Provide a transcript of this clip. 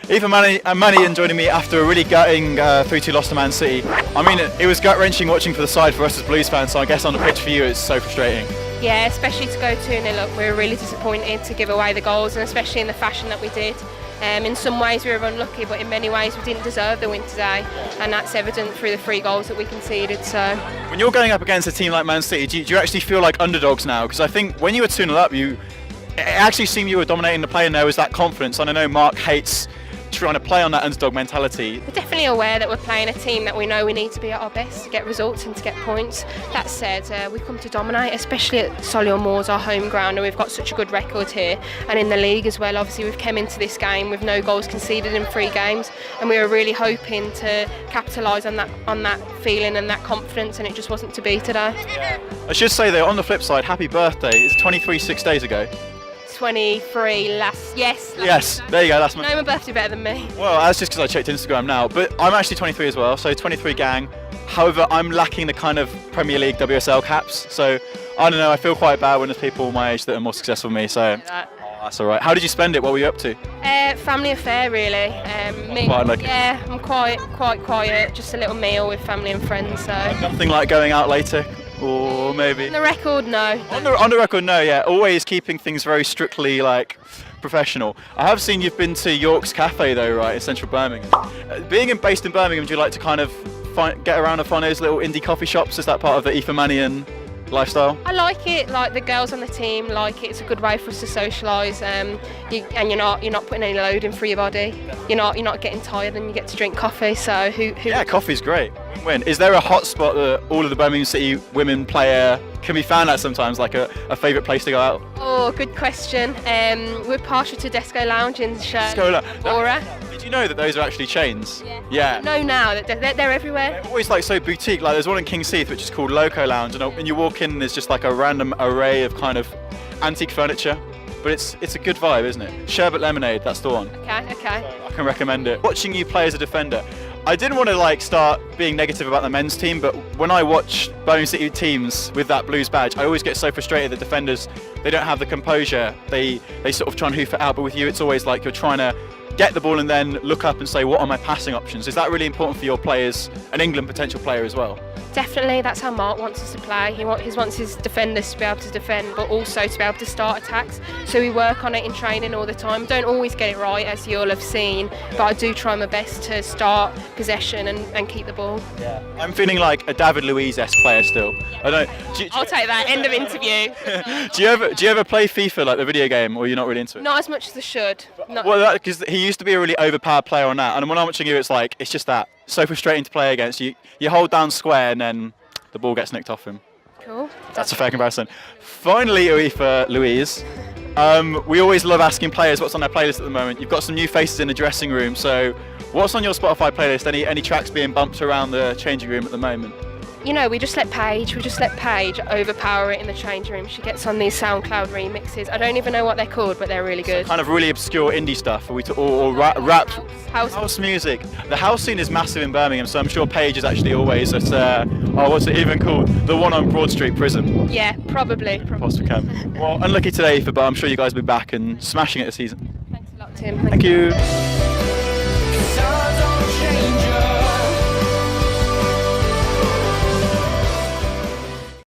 AOIFE Mannion joining me after a really gutting 3-2 loss to Man City. I mean, it was gut-wrenching watching for the side for us as Blues fans, so I guess on the pitch for you it's so frustrating. Yeah, especially to go 2-0 up. We were really disappointed to give away the goals, and especially in the fashion that we did. In some ways we were unlucky, but in many ways we didn't deserve the win today, and that's evident through the 3 goals that we conceded. So, when you're going up against a team like Man City, do you actually feel like underdogs now? Because I think when you were 2-0 up, it actually seemed you were dominating the play, and there was that confidence. And I know Mark hates trying to play on that underdog mentality. We're definitely aware that we're playing a team that we know we need to be at our best to get results and to get points. That said, we come to dominate, especially at Solihull Moors, our home ground, and we've got such a good record here, and in the league as well. Obviously we've come into this game with no goals conceded in 3 games, and we were really hoping to capitalise on that feeling and that confidence, and it just wasn't to be today. I should say though, on the flip side, happy birthday. It's 23 6 days ago. 23 yes. Yes, there you go, that's my... You know my birthday better than me. Well, that's just because I checked Instagram now, but I'm actually 23 as well, so 23 gang. However, I'm lacking the kind of Premier League WSL caps, so I don't know, I feel quite bad when there's people my age that are more successful than me, so that's alright. How did you spend it? What were you up to? Family affair really. Yeah, I'm quite quiet, just a little meal with family and friends. So nothing like going out later? Or maybe on the record, no. On the record, no. Yeah, always keeping things very strictly like professional. I have seen you've been to York's Cafe though, right, in central Birmingham. Based in Birmingham, do you like to kind of get around and find those little indie coffee shops? Is that part of the AOIFE Mannion lifestyle? I like it. Like the girls on the team like it. It's a good way for us to socialise. And you're not putting any load in for your body. You're not getting tired, and you get to drink coffee. So who Yeah, coffee's great. Win. Is there a hotspot that all of the Birmingham City women player can be found at sometimes, like a favourite place to go out? Oh, good question. We're partial to Disco Lounge in Aura. Did you know that those are actually chains? Yeah. No, now that they're everywhere. They're always like so boutique. Like there's one in King's Heath which is called Loco Lounge, and you walk in and there's just like a random array of kind of antique furniture. But it's a good vibe, isn't it? Sherbet Lemonade, that's the one. Okay. I can recommend it. Watching you play as a defender, I didn't want to like start being negative about the men's team, but when I watch Birmingham City teams with that Blues badge, I always get so frustrated that defenders, they don't have the composure. They sort of try and hoof it out, but with you it's always like you're trying to get the ball and then look up and say, what are my passing options? Is that really important for your players, an England potential player as well? Definitely, that's how Mark wants us to play. He wants his defenders to be able to defend, but also to be able to start attacks. So we work on it in training all the time. Don't always get it right, as you all have seen, but I do try my best to start possession and keep the ball. Yeah. I'm feeling like a David Luiz-esque player still. I'll take that. End of interview. do you ever play FIFA, like the video game, or you're not really into it? Not as much as I should. Well, because he used to be a really overpowered player on that, and when I'm watching you, it's just that. So frustrating to play against. You hold down square and then the ball gets nicked off him. Cool. That's a fair comparison. Finally, AOIFE Louise. We always love asking players what's on their playlist at the moment. You've got some new faces in the dressing room, so what's on your Spotify playlist? Any tracks being bumped around the changing room at the moment? You know, we just let Paige overpower it in the change room. She gets on these SoundCloud remixes. I don't even know what they're called, but they're really good. Kind of really obscure indie stuff, or rap, house music. The house scene is massive in Birmingham, so I'm sure Paige is actually always at, what's it even called? The one on Broad Street Prism. Yeah, probably. Possibly can. Well, unlucky today, but I'm sure you guys will be back and smashing it this season. Thanks a lot, Tim. Thank you.